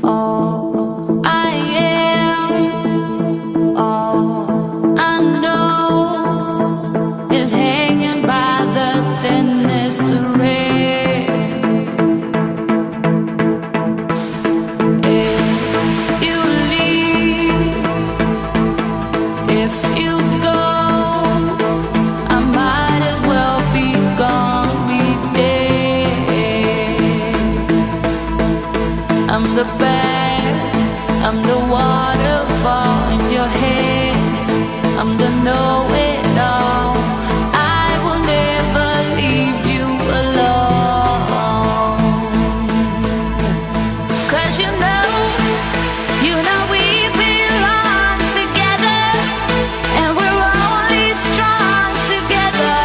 All I am, all I know is hanging by the thinnest thread. If you leave, if you go, I might as well be gone, be dead. I'm the bag, I'm the waterfall in your head, I'm the know-it-all. I will never leave you alone. 'Cause you know we belong together, and we're only strong together.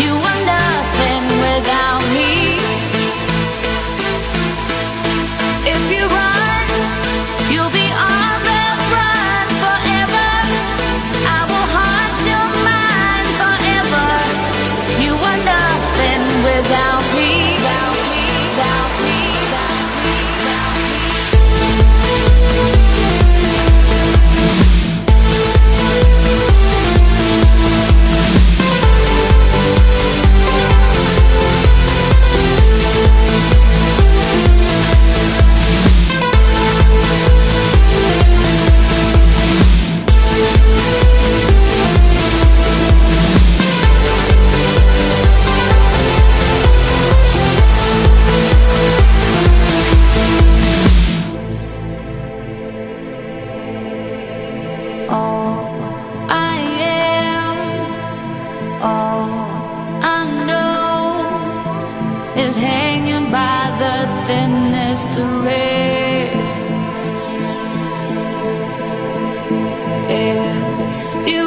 You are nothing without me. If you run, you'll be on the run forever. I will haunt your mind forever. You are nothing without me. Without me, without me, without me, without me. All I am, all I know is hanging by the thinnest thread. If you